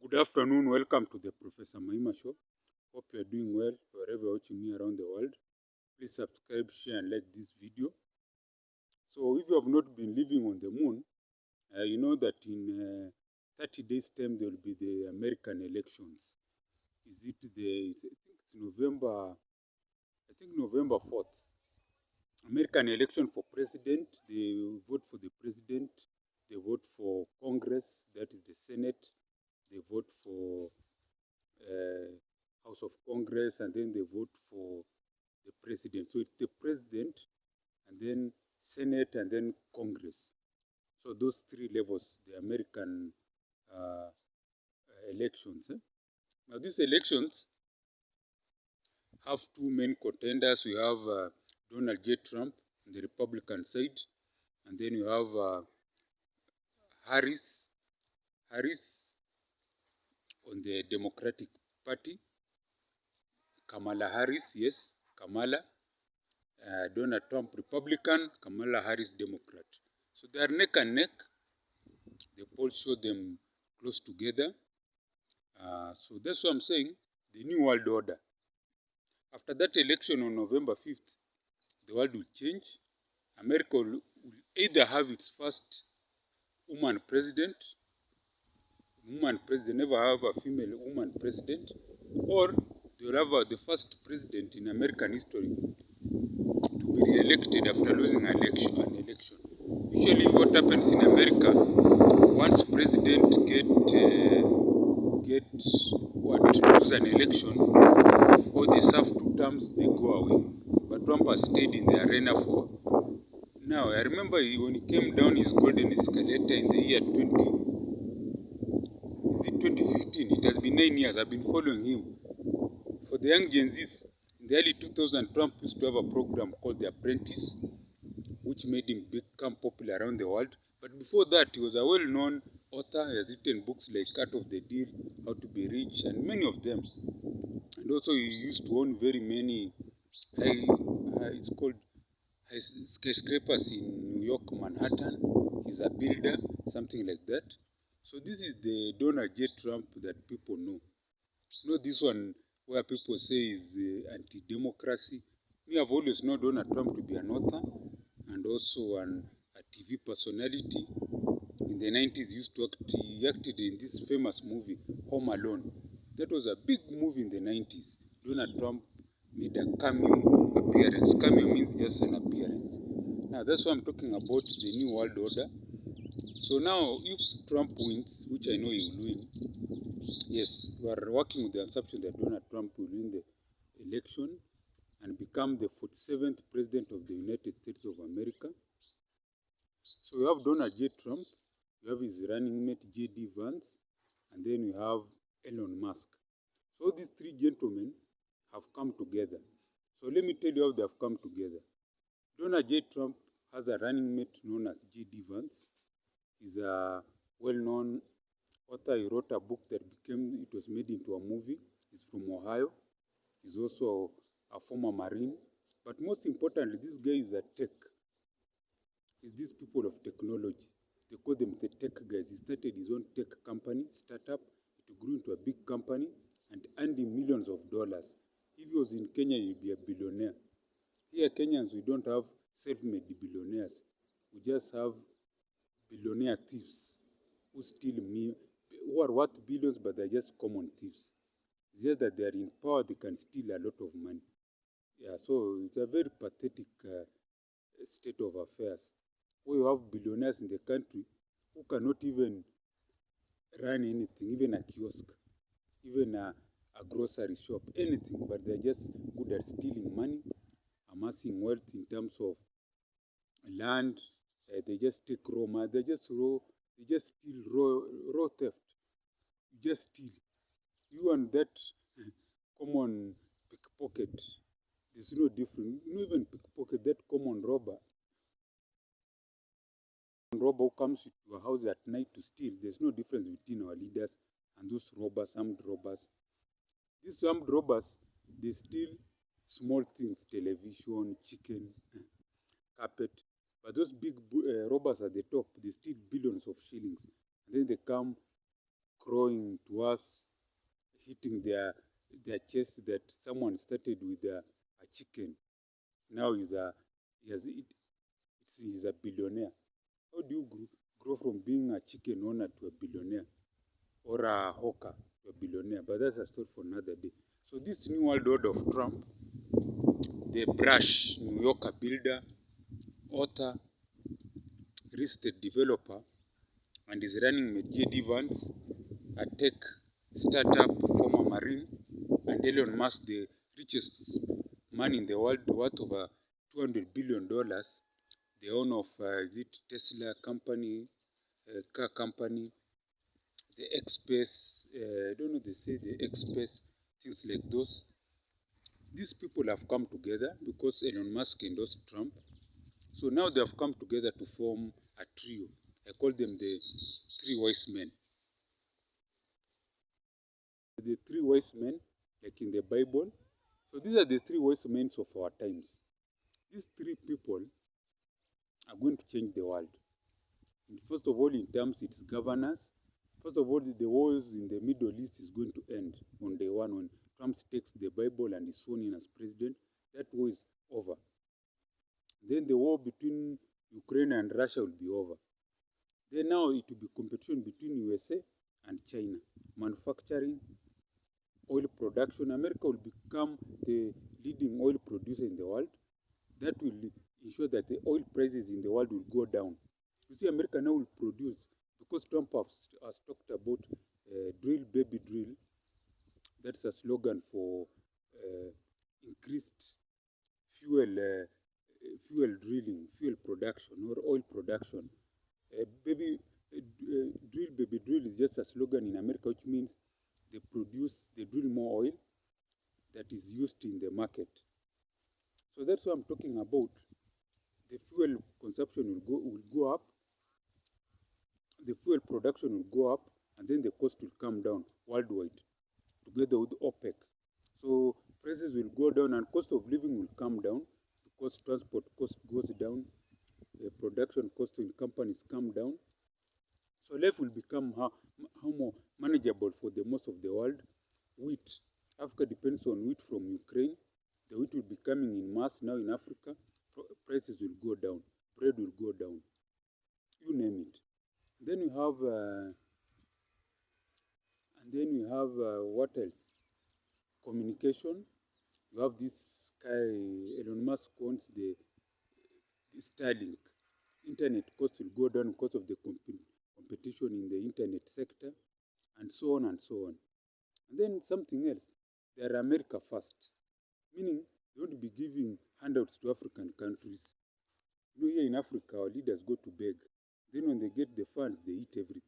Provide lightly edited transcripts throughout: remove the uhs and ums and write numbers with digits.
Good afternoon, welcome to the Professor Maima Show. Hope you are doing well wherever you're watching me around the world. Please subscribe, share and like this video. So if you have not been living on the moon, you know that in 30 days time there will be the American elections. I think it's November 4th. American election for president, they vote for the president, they vote for Congress, that is the Senate, they vote for House of Congress, and then they vote for the president. So it's the president, and then Senate, and then Congress. So those three levels, the American elections. Now these elections have two main contenders. We have Donald J. Trump on the Republican side, and then you have Harris on the Democratic Party. Kamala Harris, yes, Kamala. Donald Trump Republican, Kamala Harris Democrat. So they are neck and neck. The polls show them close together. So that's what I'm saying, the new world order. After that election on November 5th, the world will change. America will either have its first woman president, never have a female woman president, or they will have the first president in American history to be re-elected after losing an election. Usually what happens in America, once president lose an election, or they serve 2 terms, they go away. But Trump has stayed in the arena for now. I remember when he came down his golden escalator in the year 2015. It has been 9 years. I've been following him. For the young Gen Zs, in the early 2000s, Trump used to have a program called The Apprentice, which made him become popular around the world. But before that, he was a well-known author. He has written books like Art of the Deal, How to Be Rich, and many of them. And also he used to own very many skyscrapers in New York, Manhattan. He's a builder, something like that. So this is the Donald J. Trump that people know. Not this one where people say is anti-democracy. Me, I've always known Donald Trump to be an author and also a TV personality. In the 90s, he acted in this famous movie, Home Alone. That was a big movie in the 90s. Donald Trump made a cameo appearance. Cameo means just an appearance. Now, that's what I'm talking about, the New World Order. So now, if Trump wins, which I know he will win, yes, we are working with the assumption that Donald Trump will win the election and become the 47th President of the United States of America. So you have Donald J. Trump, you have his running mate JD Vance, and then you have Elon Musk. So these three gentlemen have come together. So let me tell you how they have come together. Donald J. Trump has a running mate known as JD Vance. He's a well-known author. He wrote a book that was made into a movie. He's from Ohio. He's also a former Marine. But most importantly, this guy is a tech. He's these people of technology. They call them the tech guys. He started his own tech company, startup. It grew into a big company and earned him millions of dollars. If he was in Kenya, he'd be a billionaire. Here, Kenyans, we don't have self-made billionaires. We just have billionaire thieves who who are worth billions, but they're just common thieves. It's just that they are in power, they can steal a lot of money. Yeah, so it's a very pathetic state of affairs. Where you have billionaires in the country who cannot even run anything, even a kiosk, even a grocery shop, anything, but they're just good at stealing money, amassing wealth in terms of land. They just take raw money, they just steal raw theft. You just steal. You and that common pickpocket, there's no difference. You even pickpocket, that common robber who comes to your house at night to steal, there's no difference between our leaders and those robbers, armed robbers. These armed robbers, they steal small things, television, chicken, carpet. But those big robbers at the top, they steal billions of shillings. And then they come crowing to us, hitting their chest that someone started with a chicken. Now he's a billionaire. How do you grow from being a chicken owner to a billionaire, or a hawker to a billionaire? But that's a story for another day. So this new world order of Trump, the Brush, New Yorker builder, author, real estate developer, and is running with JD Vance, a tech startup, former Marine, and Elon Musk, the richest man in the world, worth over $200 billion, the owner of Tesla company, car company, the X-Space, I don't know, they say the X-Space, things like those. These people have come together because Elon Musk endorsed Trump. So now they have come together to form a trio. I call them the three wise men. The three wise men, like in the Bible. So these are the three wise men of our times. These three people are going to change the world. And first of all, in terms its governance, first of all, the wars in the Middle East is going to end on day one when Trump takes the Bible and is sworn in as president. That war is over. Then the war between Ukraine and Russia will be over. Then now it will be competition between USA and China. Manufacturing, oil production. America will become the leading oil producer in the world. That will ensure that the oil prices in the world will go down. You see, America now will produce, because Trump has talked about drill, baby, drill. That's a slogan for increased fuel drilling, fuel production, or oil production. Drill, baby, drill is just a slogan in America, which means they drill more oil that is used in the market. So that's what I'm talking about. The fuel consumption will go up, the fuel production will go up, and then the cost will come down worldwide together with OPEC. So prices will go down and cost of living will come down because transport cost goes down, production cost in companies come down. So life will become how more manageable for the most of the world. Wheat. Africa depends on wheat from Ukraine. The wheat will be coming in mass now in Africa. Prices will go down. Bread will go down. You name it. Then we have, what else? Communication. You have this guy, Elon Musk owns the Starlink. Internet cost will go down because of the competition in the internet sector, and so on and so on. And then something else, they are America first, meaning they won't be giving handouts to African countries. You know, here in Africa, our leaders go to beg. Then when they get the funds, they eat everything.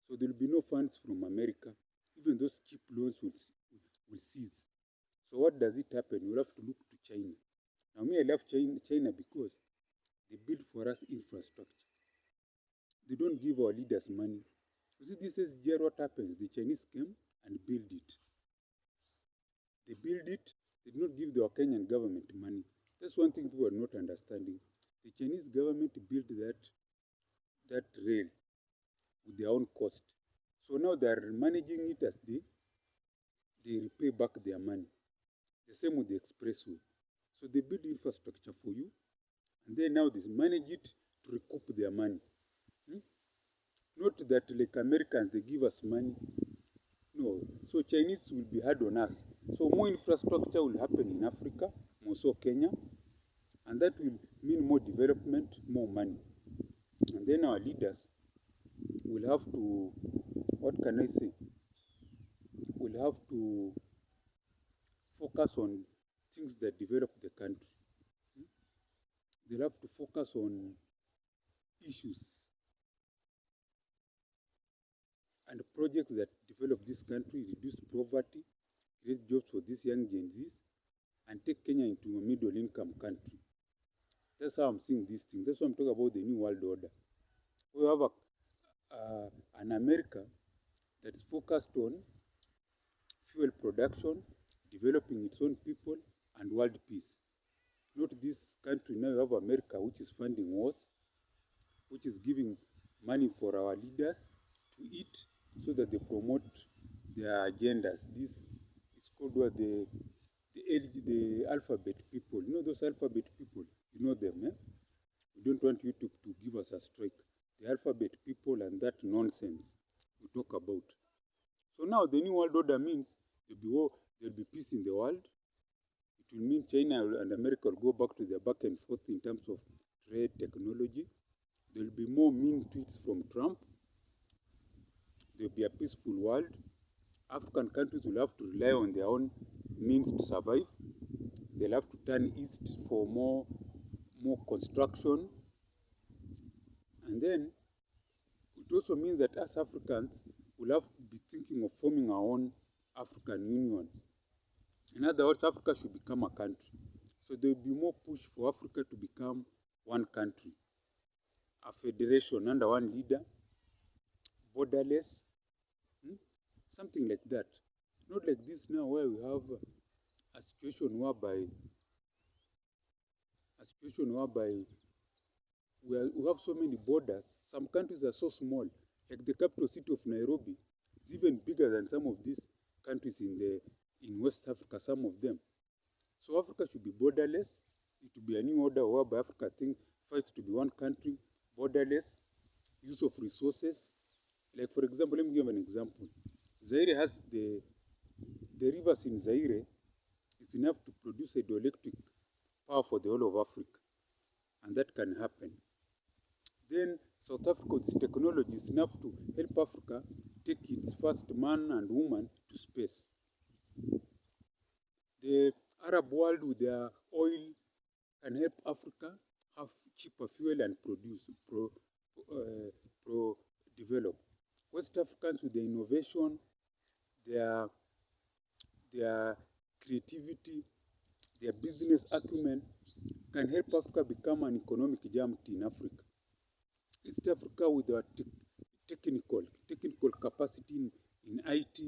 So there will be no funds from America. Even those cheap loans will cease. So what does it happen? We'll have to look to China. Now, me, I love China because they build for us infrastructure. They don't give our leaders money. You see, this is here what happens. The Chinese came and built it. They build it. They did not give the Kenyan government money. That's one thing people are not understanding. The Chinese government built that rail with their own cost. So now they are managing it as they repay back their money. The same with the expressway. So they build infrastructure for you, and then now they manage it to recoup their money. Not that like Americans, they give us money. No. So Chinese will be hard on us. So more infrastructure will happen in Africa, more so Kenya, and that will mean more development, more money. And then our leaders will have to, what can I say? Will have to focus on things that develop the country. They'll have to focus on issues and projects that develop this country, reduce poverty, create jobs for these young Gen Zs, and take Kenya into a middle-income country. That's how I'm seeing this thing. That's why I'm talking about the New World Order. We have an America that's focused on fuel production, developing its own people, and world peace. Not this country. Now you have America, which is funding wars, which is giving money for our leaders to eat, so that they promote their agendas. This is called what the alphabet people. You know those alphabet people? You know them, eh? We don't want YouTube to give us a strike. The alphabet people and that nonsense we talk about. So now the new world order means there'll be peace in the world. It will mean China and America will go back to their back and forth in terms of trade, technology. There will be more mean tweets from Trump. There will be a peaceful world. African countries will have to rely on their own means to survive. They'll have to turn east for more construction. And then it also means that as Africans, we'll have to be thinking of forming our own African Union. In other words, Africa should become a country. So there will be more push for Africa to become one country, a federation under one leader, borderless, something like that. Not like this now where we have a situation whereby we have so many borders. Some countries are so small, like the capital city of Nairobi is even bigger than some of these countries in West Africa, some of them. So Africa should be borderless. It will be a new order whereby Africa fights to be one country, borderless, use of resources. Like for example, let me give an example. Zaire has the rivers in Zaire is enough to produce hydroelectric power for the whole of Africa. And that can happen. Then South Africa with its technology is enough to help Africa take its first man and woman to space. The Arab world with their oil can help Africa have cheaper fuel and develop. West Africans with their innovation, their creativity, their business acumen can help Africa become an economic giant in Africa. East Africa with our technical capacity in IT,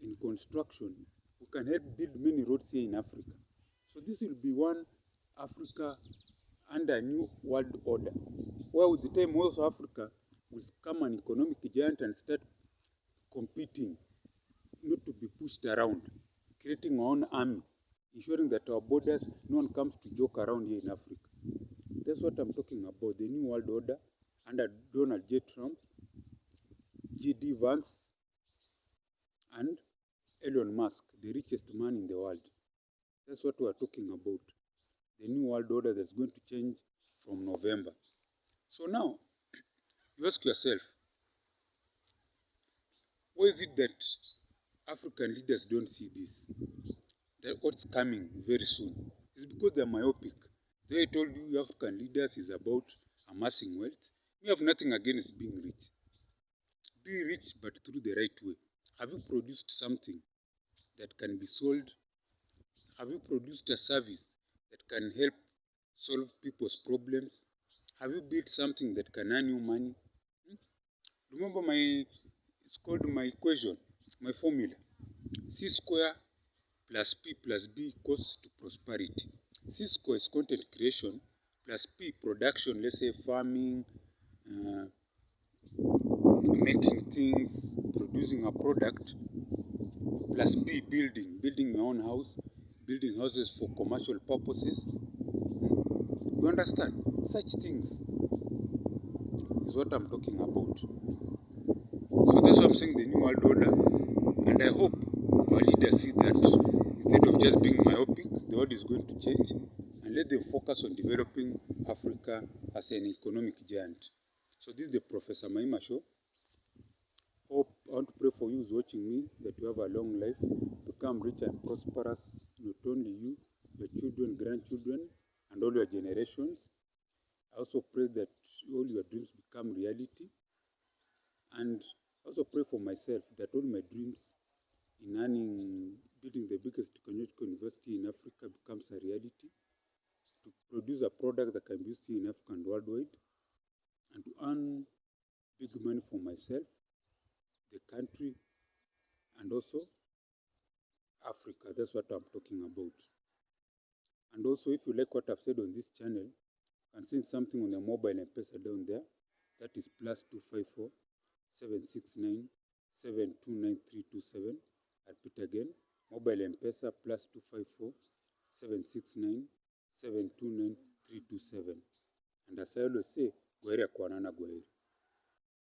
in construction, we can help build many roads here in Africa. So this will be one Africa under a new world order, where with the time also Africa will become an economic giant and start competing, not to be pushed around, creating our own army, ensuring that our borders, no one comes to joke around here in Africa. That's what I'm talking about, the new world order under Donald J. Trump, JD Vance, and Elon Musk, the richest man in the world. That's what we are talking about, the new world order that's going to change from November. So now, you ask yourself, why is it that African leaders don't see this? That what's coming very soon? It's because they're myopic. The way I told you, African leaders is about amassing wealth. We have nothing against being rich. Be rich, but through the right way. Have you produced something that can be sold? Have you produced a service that can help solve people's problems? Have you built something that can earn you money? Remember it's called my equation, my formula. C square plus P plus B equals to prosperity. C square is content creation plus P production, let's say farming, making things, producing a product, plus B building your own house, building houses for commercial purposes. You understand? Such things is what I'm talking about. So that's why I'm saying the new world order, and I hope our leaders see that instead of just being myopic, the world is going to change, and let them focus on developing Africa as an economic giant. So this is the Professor Maima Show. Hope I want to pray for you who's watching me that you have a long life, become rich and prosperous, not only you, your children, grandchildren, and all your generations. I also pray that all your dreams become reality. And also pray for myself that all my dreams in building the biggest technological university in Africa becomes a reality, to produce a product that can be used in Africa and worldwide, and to earn big money for myself, the country, and also Africa. That's what I'm talking about. And also, if you like what I've said on this channel, you can send something on the mobile and paste it down there. That is +254 769 729 327. I repeat again, mobile M-Pesa +254 769 729 327. And as I always say, gwaheri ya kuonana, gwaheri.